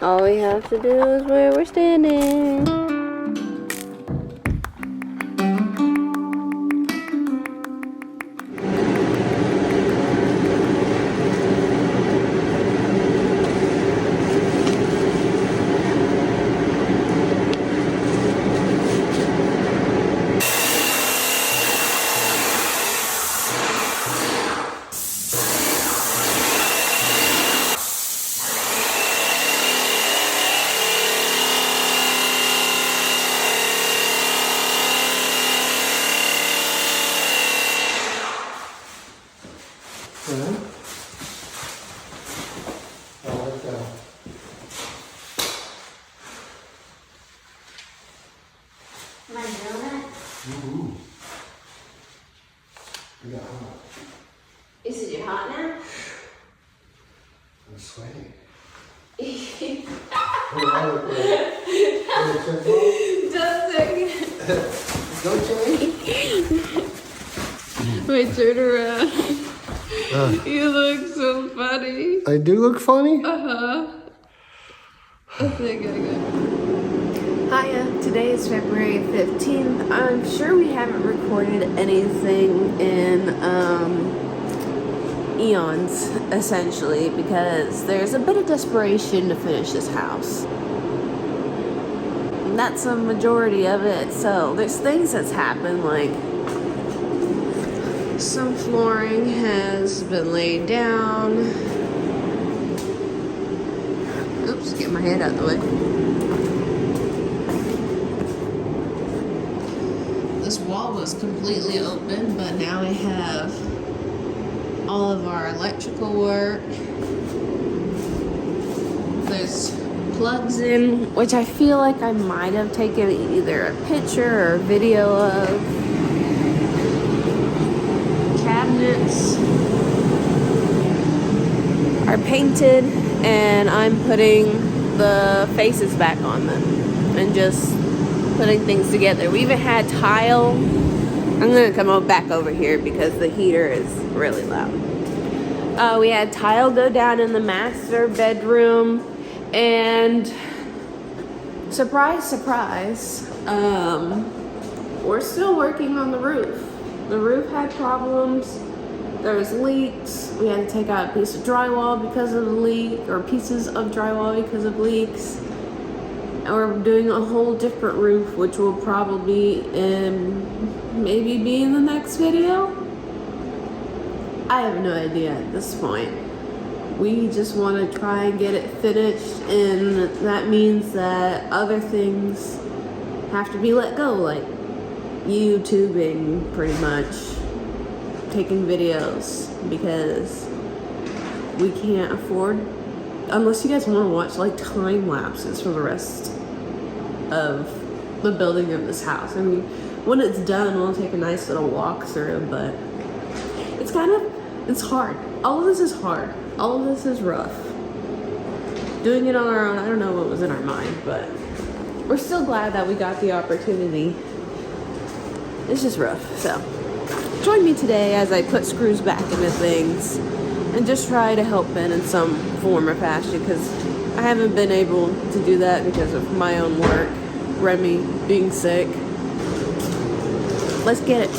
All we have to do is where we're standing. Am I doing it? Ooh. You got hot. Is it hot now? I'm sweating. Don't change. Wait, turn around. You look so funny. I do look funny? Okay, good. Hiya, today is February 15th. I'm sure we haven't recorded anything in eons, essentially, because there's a bit of desperation to finish this house. And that's a majority of it. So there's things that's happened, like some flooring has been laid down. Oops, get my hand out of the way. This wall was completely open, but now we have all of our electrical work. There's plugs in, which I feel like I might have taken either a picture or video of. Cabinets are painted, and I'm putting the faces back on them and just putting things together. We even had tile. I'm gonna come back over here because the heater is really loud. We had tile go down in the master bedroom, and surprise, surprise, we're still working on the roof. The roof had problems. There was leaks. We had to take out a piece of drywall because of the leak, or pieces of drywall because of leaks. And we're doing a whole different roof, which will probably maybe be in the next video. I have no idea at this point. We just want to try and get it finished, and that means that other things have to be let go, like YouTubing, pretty much, taking videos, because we can't afford, unless you guys want to watch like time lapses for the rest of the building of this house. I mean, when it's done, we'll take a nice little walk through, but it's hard. All of this is hard. All of this is rough. Doing it on our own, I don't know what was in our mind, but we're still glad that we got the opportunity. It's just rough. So join me today as I put screws back into things and just try to help Ben in some form or fashion, because I haven't been able to do that because of my own work, Remy being sick. Let's get it.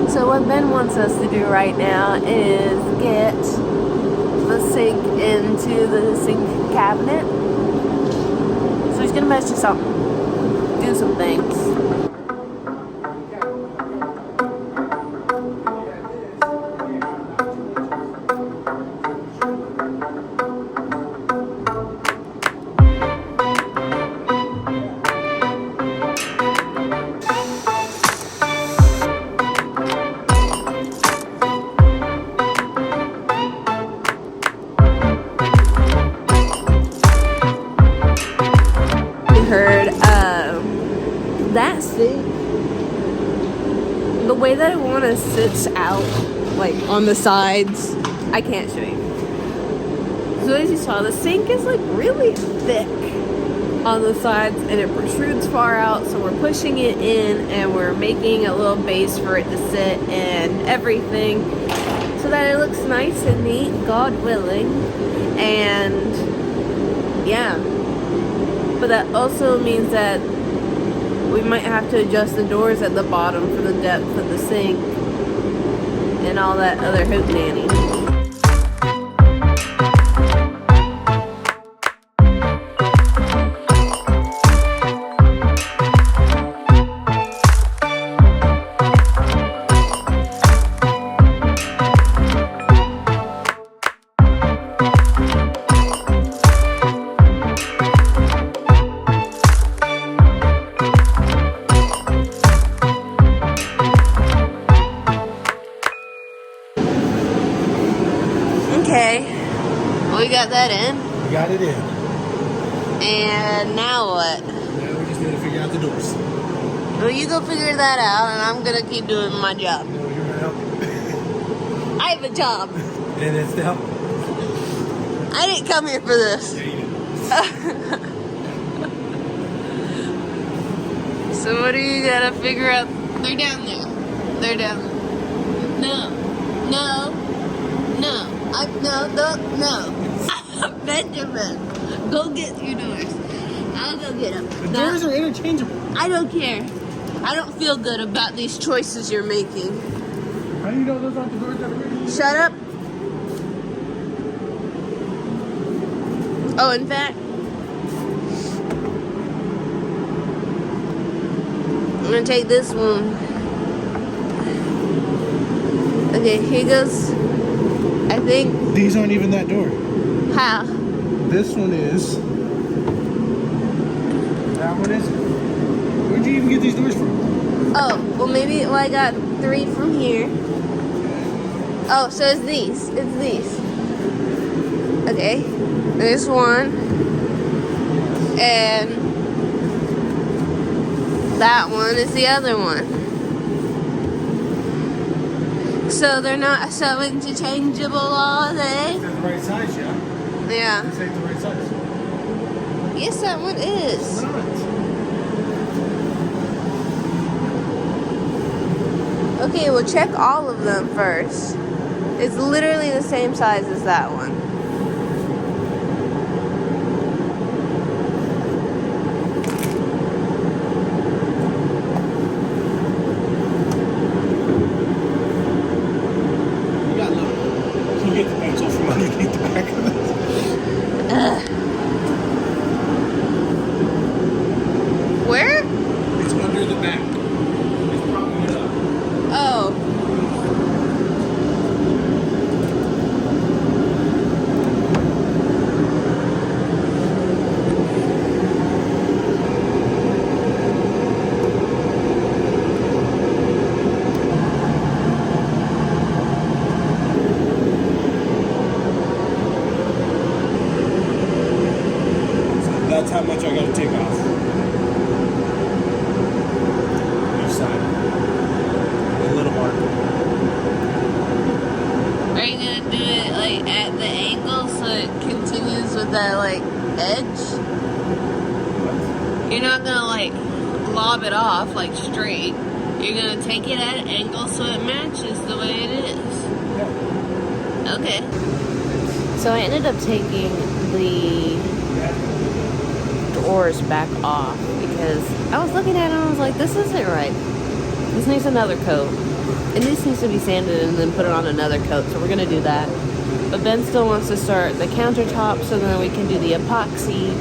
So what Ben wants us to do right now is get the sink into the sink cabinet. So he's gonna measure something. Do some things. That sink, the way that I want to sit out, like on the sides, I can't show you. So as you saw, the sink is like really thick on the sides and it protrudes far out, so we're pushing it in and we're making a little base for it to sit and everything. so that it looks nice and neat, God willing. And yeah, but that also means that we might have to adjust the doors at the bottom for the depth of the sink and all that other hootenanny. Okay, we got that in. We got it in. And now what? Now we just need to figure out the doors. Well, you go figure that out, and I'm gonna keep doing my job. No, you're gonna help me. I have a job. And it's to help. I didn't come here for this. Yeah, you did. So what do you gotta figure out? They're down there. They're down there. No. No. No. No. Benjamin, go get your doors. I'll go get them. The doors are interchangeable. I don't care. I don't feel good about these choices you're making. How do you know those aren't the doors that are ready? Shut up. Oh, in fact, I'm gonna take this one. Okay, here goes. I think. These aren't even that door. How? This one is. That one is. Where'd you even get these doors from? Oh, well maybe. Well, I got 3 from here. Oh, so it's these. It's these. Okay. There's one. And that one is the other one. So they're not so interchangeable, are they? They're the right size, yeah? Yeah. This ain't the right size. Yes, that one is. Why not? Okay, well check all of them first. It's literally the same size as that one. You got look. You get the pencil from underneath the back of it. Where? It's under the back. It's propping it up. Oh. That's how much I gotta take off. Each side. A little mark. Are you gonna do it like at the angle so it continues with that like edge? You're not gonna like lob it off like straight. You're gonna take it at an angle so it matches the way it is. Yeah. Okay. So I ended up taking the doors back off because I was looking at it and I was like, this isn't right. This needs another coat. And this needs to be sanded and then put it on another coat. So we're gonna do that. But Ben still wants to start the countertop so then we can do the epoxy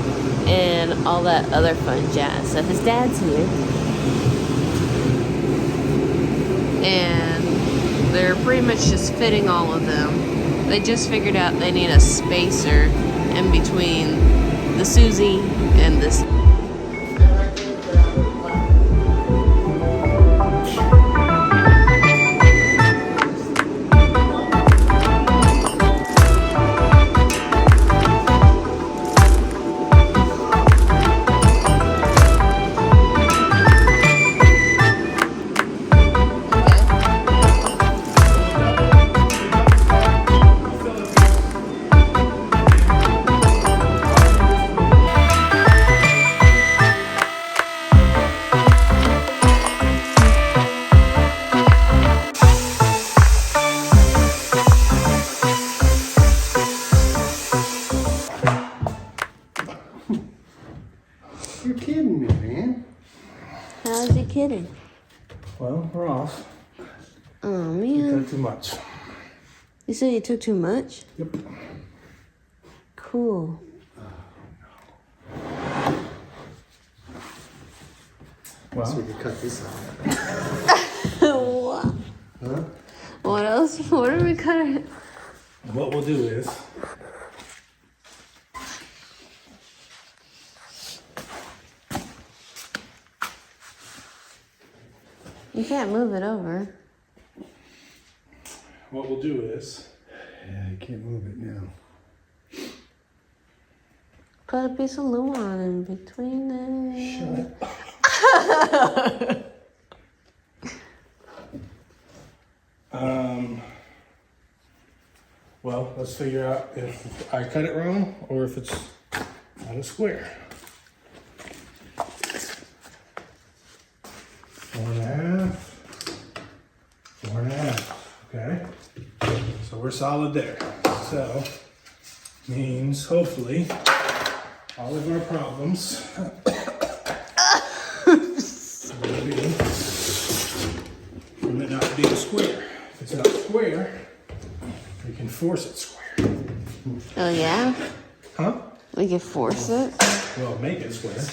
and all that other fun jazz. So his dad's here. And they're pretty much just fitting all of them. They just figured out they need a spacer in between the Susie and this. How's he kidding? Well, we're off. Oh, You man. took too much. You said you took too much? Yep. Cool. Well, So we could cut this out. What? Huh? What else? What are we cutting? what we'll do is, You can't move it over. what we'll do is, Yeah, you can't move it now. Put a piece of glue on in between them. shut up. Well, let's figure out if I cut it wrong or if it's not a square. 4.5, 4.5, okay? So we're solid there. So, means hopefully all of our problems will be from it not being square. If it's not square, we can force it square. Oh, yeah? Huh? We can force it? Well, make it square.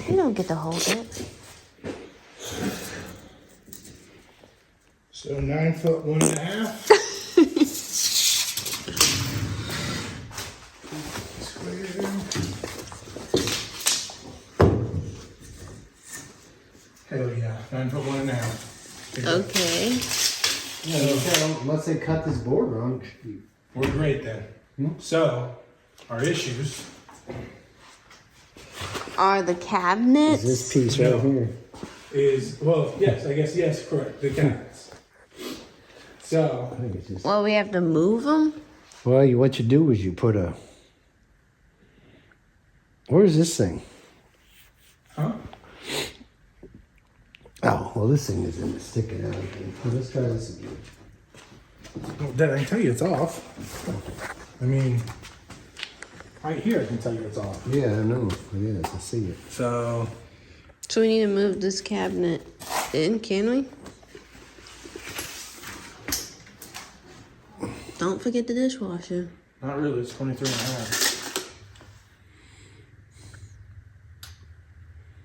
You don't get to hold it. So 9 foot 1.5. Square. Hell yeah, 9 foot 1.5. Okay. Yeah, unless they cut this board wrong. We're great then. So, our issues. Are the cabinets? This piece No. right here. Is, well, yes, I guess, yes, correct, the cabinets. So, I think it's just. Well, we have to move them? Well, what you do is you put a. Where's this thing? huh? Oh, well, this thing is sticking out again. Well, let's try this again. Well, Dad, I can tell you it's off. I mean, right here I can tell you it's off. Yeah, I know. It is. I see it. So, So we need to move this cabinet in, can we? Don't forget the dishwasher. not really, it's 23.5.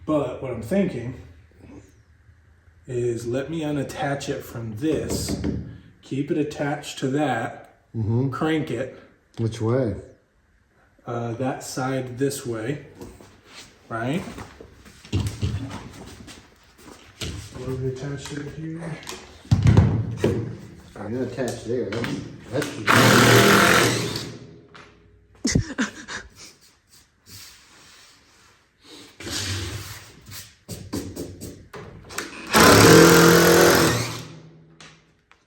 But what I'm thinking is let me unattach it from this, keep it attached to that, crank it, Which way? that side this way, right? What are we attached to it here? You're gonna attach there. That's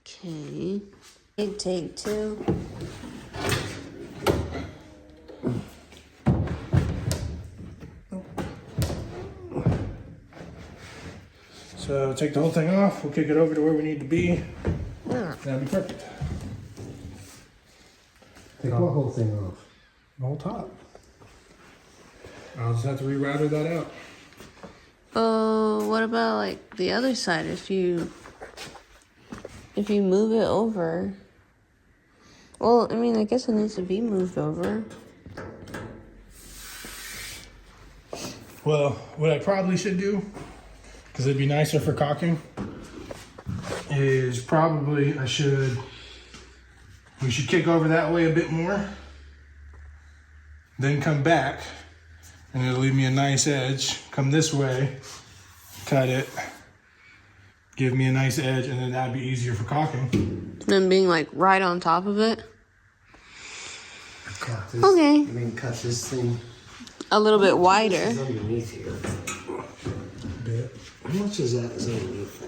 Okay. Take two. So take the whole thing off, we'll kick it over to where we need to be. Yeah. That'd be perfect. Take the whole thing off. The whole top. I'll just have to rerouter that out. Oh, what about like the other side? If you move it over. Well, I mean, I guess it needs to be moved over. Well, what I probably should do, because it'd be nicer for caulking, is probably we should kick over that way a bit more, then come back, and it'll leave me a nice edge. Come this way, cut it, give me a nice edge, and then that'd be easier for caulking. And being like right on top of it. Cut this. Okay. I mean, cut this thing. A little bit wider. It's underneath here. Bit. How much is that? Is underneath?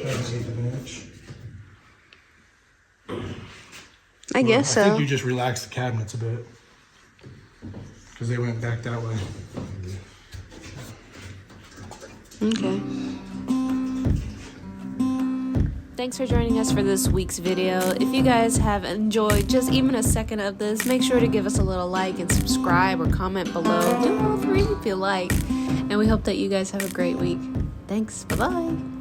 That's an inch. I guess I think so. you just relax the cabinets a bit, because they went back that way. Okay. Thanks for joining us for this week's video. If you guys have enjoyed just even a second of this, make sure to give us a little like and subscribe or comment below. Do all three if you like. And we hope that you guys have a great week. Thanks. Bye-bye.